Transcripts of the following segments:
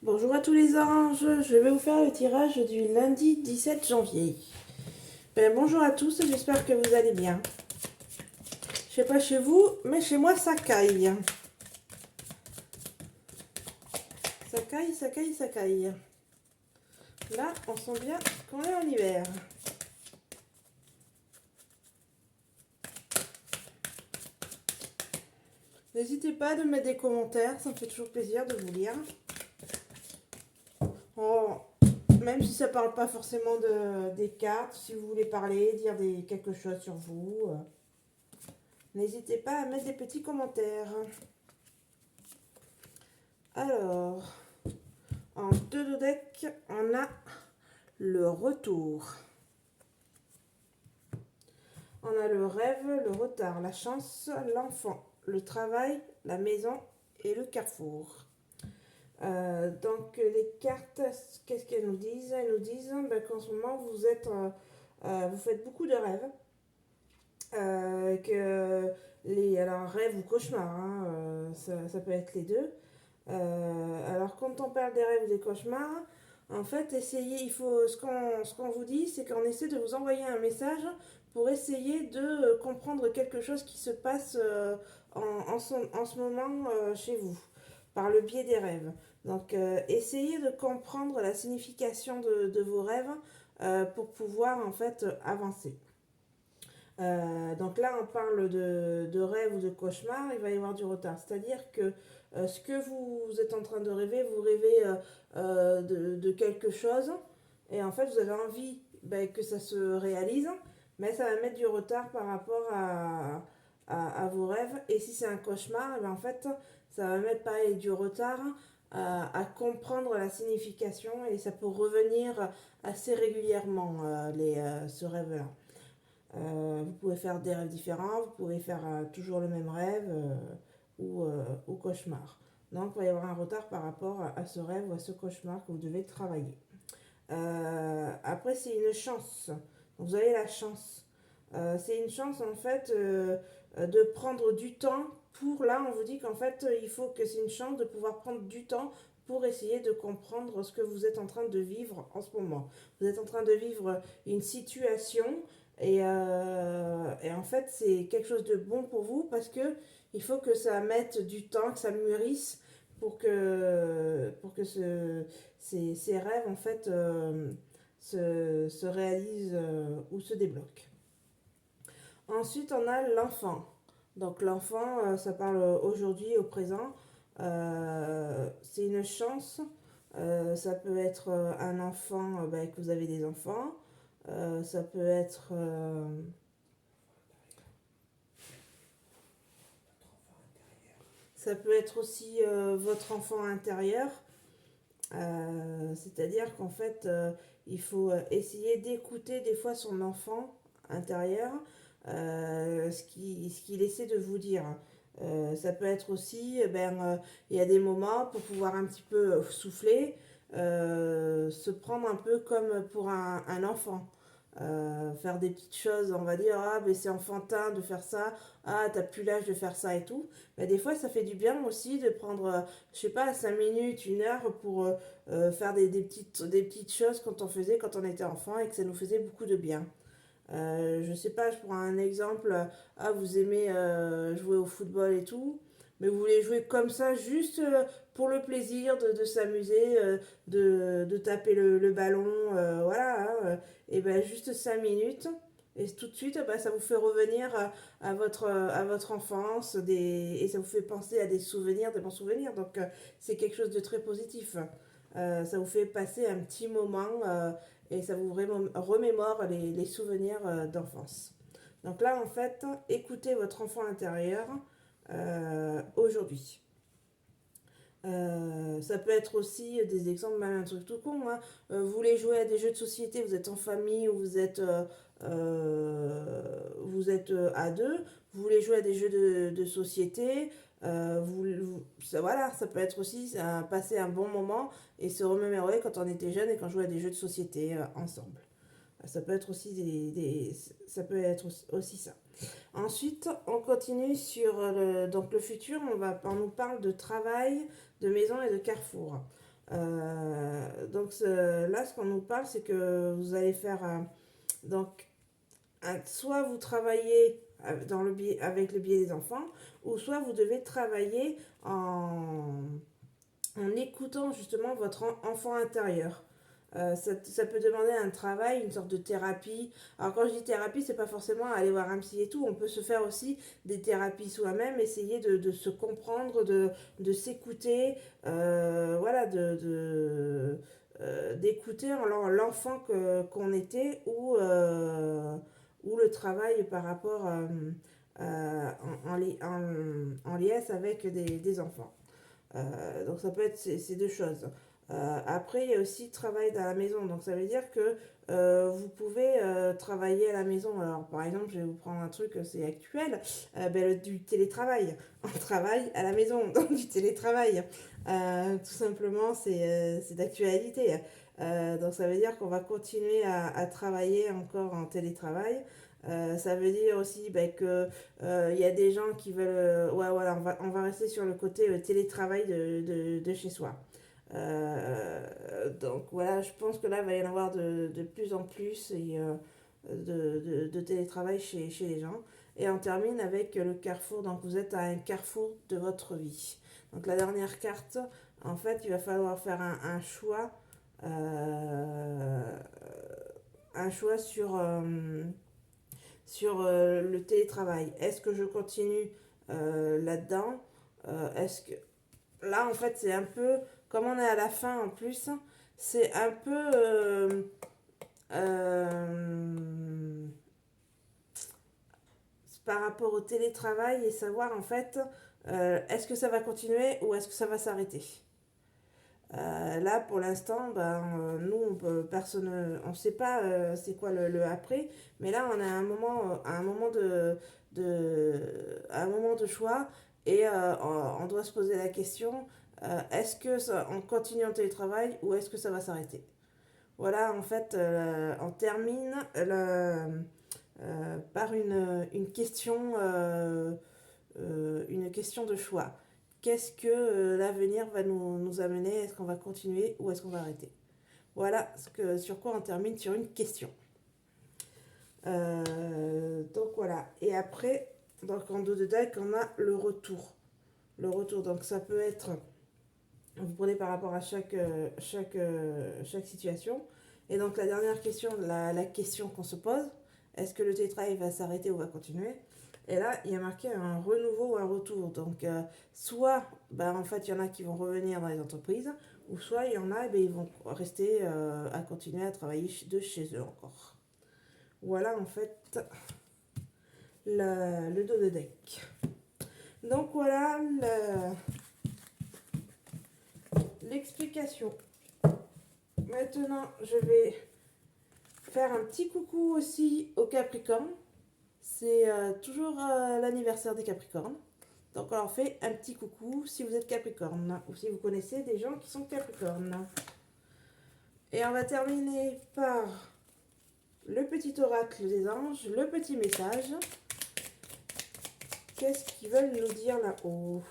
Bonjour à tous les anges, je vais vous faire le tirage du lundi 17 janvier. Bonjour à tous, j'espère que vous allez bien. Je sais pas chez vous, mais chez moi ça caille. Ça caille, ça caille, ça caille. Là, on sent bien qu'on est en hiver. N'hésitez pas à mettre des commentaires, ça me fait toujours plaisir de vous lire. Oh, même si ça parle pas forcément des cartes, si vous voulez parler, dire quelque chose sur vous, n'hésitez pas à mettre des petits commentaires. Alors, en deux deck, on a le retour. On a le rêve, le retard, la chance, l'enfant, le travail, la maison et le carrefour. Donc les cartes, qu'est-ce qu'elles nous disent? Elles nous disent qu'en ce moment vous faites beaucoup de rêves. Alors rêve ou cauchemar, hein, ça peut être les deux. Alors quand on parle des rêves ou des cauchemars, en fait, ce qu'on vous dit, c'est qu'on essaie de vous envoyer un message pour essayer de comprendre quelque chose qui se passe en ce moment chez vous, par le biais des rêves. Donc, essayez de comprendre la signification de vos rêves pour pouvoir en fait avancer. Donc là, on parle de rêve ou de cauchemar, il va y avoir du retard. C'est-à-dire que ce que vous êtes en train de rêver, vous rêvez de quelque chose, et en fait, vous avez envie que ça se réalise, mais ça va mettre du retard par rapport à vos rêves. Et si c'est un cauchemar, en fait, ça va mettre pareil du retard à comprendre la signification, et ça peut revenir assez régulièrement, ce rêve-là. Vous pouvez faire des rêves différents, vous pouvez faire toujours le même rêve ou cauchemar. Donc, il va y avoir un retard par rapport à ce rêve ou à ce cauchemar que vous devez travailler. Après, c'est une chance. Donc, vous avez la chance. C'est une chance, en fait, de prendre du temps pour... Là, on vous dit qu'en fait, il faut que c'est une chance de pouvoir prendre du temps pour essayer de comprendre ce que vous êtes en train de vivre en ce moment. Vous êtes en train de vivre une situation et en fait, c'est quelque chose de bon pour vous parce que il faut que ça mette du temps, que ça mûrisse pour que ces rêves en fait se réalisent ou se débloquent. Ensuite, on a l'enfant. Donc l'enfant, ça parle aujourd'hui, au présent. C'est une chance. Ça peut être un enfant, que vous avez des enfants. Ça peut être aussi votre enfant intérieur. C'est-à-dire qu'en fait, il faut essayer d'écouter des fois son enfant intérieur, ce qu'il essaie de vous dire. Ça peut être aussi, il y a des moments pour pouvoir un petit peu souffler, se prendre un peu comme pour un enfant. Faire des petites choses, on va dire, ah, mais c'est enfantin de faire ça, ah, t'as plus l'âge de faire ça et tout. Mais des fois, ça fait du bien aussi de prendre, je sais pas, 5 minutes, 1 heure pour faire des petites choses quand on était enfant et que ça nous faisait beaucoup de bien. Je sais pas, je prends un exemple. Ah, vous aimez jouer au football et tout, mais vous voulez jouer comme ça juste pour le plaisir de s'amuser, de taper le ballon, voilà, hein, et ben juste 5 minutes. Et tout de suite, ça vous fait revenir à votre enfance et ça vous fait penser à des bons souvenirs. Donc, c'est quelque chose de très positif. Ça vous fait passer un petit moment et ça vous remémore les souvenirs d'enfance. Donc là, en fait, écoutez votre enfant intérieur aujourd'hui. Ça peut être aussi des exemples, même un truc tout con. Hein. Vous voulez jouer à des jeux de société, vous êtes en famille ou vous êtes à deux, vous voulez jouer à des jeux de société. Voilà, ça peut être aussi passer un bon moment et se remémorer quand on était jeune et quand on jouait à des jeux de société ensemble. Ça peut être aussi ça peut être aussi ça. Ensuite, on continue sur donc le futur. On nous parle de travail, de maison et de carrefour. Donc là, ce qu'on nous parle, c'est que vous allez faire donc soit vous travaillez avec le biais des enfants, ou soit vous devez travailler en écoutant justement votre enfant intérieur. Ça peut demander un travail, une sorte de thérapie. Alors quand je dis thérapie, c'est pas forcément aller voir un psy et tout. On peut se faire aussi des thérapies soi-même, essayer de se comprendre, de s'écouter, voilà, d'écouter l'enfant qu'on était ou le travail par rapport en liesse avec des enfants. Donc ça peut être ces deux choses. Après, il y a aussi travail dans la maison. Donc ça veut dire que vous pouvez travailler à la maison. Alors par exemple, je vais vous prendre un truc, c'est actuel, du télétravail. On travaille à la maison, donc du télétravail. Tout simplement, c'est d'actualité. Donc ça veut dire qu'on va continuer à travailler encore en télétravail. Ça veut dire aussi que y a des gens qui veulent. Ouais, voilà, on va rester sur le côté télétravail de chez soi. Donc voilà, je pense que là, il va y en avoir de plus en plus de télétravail chez les gens. Et on termine avec le carrefour. Donc vous êtes à un carrefour de votre vie. Donc la dernière carte, en fait, il va falloir faire un choix. Un choix sur le télétravail. Est-ce que je continue là-dedans? Est-ce que là en fait c'est un peu comme on est à la fin en plus, c'est un peu euh, par rapport au télétravail et savoir en fait est-ce que ça va continuer ou est-ce que ça va s'arrêter. Là, pour l'instant, nous, personne, on ne sait pas c'est quoi le après, mais là, on a un moment de choix et on doit se poser la question est-ce que on continue en télétravail ou est-ce que ça va s'arrêter? Voilà, en fait, on termine par une question de choix. Qu'est-ce que l'avenir va nous amener? Est-ce qu'on va continuer ou est-ce qu'on va arrêter? Voilà sur quoi on termine sur une question. Donc voilà. Et après, donc en dos de deck, on a le retour. Le retour, donc ça peut être, vous prenez par rapport à chaque situation. Et donc la dernière question, la question qu'on se pose, est-ce que le télétravail va s'arrêter ou va continuer? Et là, il y a marqué un renouveau ou un retour. Donc, soit, en fait, il y en a qui vont revenir dans les entreprises, ou soit il y en a, ils vont rester à continuer à travailler de chez eux encore. Voilà, en fait, le dos de deck. Donc, voilà l'explication. Maintenant, je vais faire un petit coucou aussi au Capricorne. C'est toujours l'anniversaire des Capricornes. Donc on leur fait un petit coucou si vous êtes Capricorne ou si vous connaissez des gens qui sont Capricornes. Et on va terminer par le petit oracle des anges, le petit message. Qu'est-ce qu'ils veulent nous dire là-haut?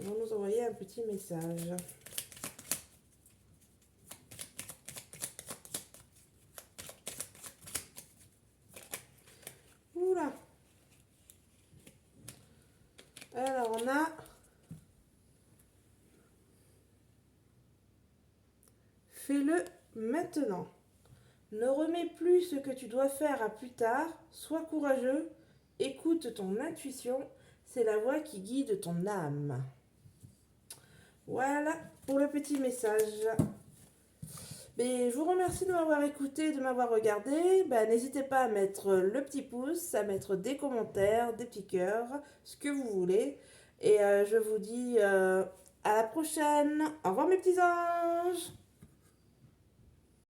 Ils vont nous envoyer un petit message. Oula! Alors on a fais-le maintenant. Ne remets plus ce que tu dois faire à plus tard. Sois courageux. Écoute ton intuition. C'est la voix qui guide ton âme. Voilà pour le petit message. Mais je vous remercie de m'avoir écouté, de m'avoir regardé. N'hésitez pas à mettre le petit pouce, à mettre des commentaires, des petits cœurs, ce que vous voulez. Et je vous dis à la prochaine. Au revoir mes petits anges.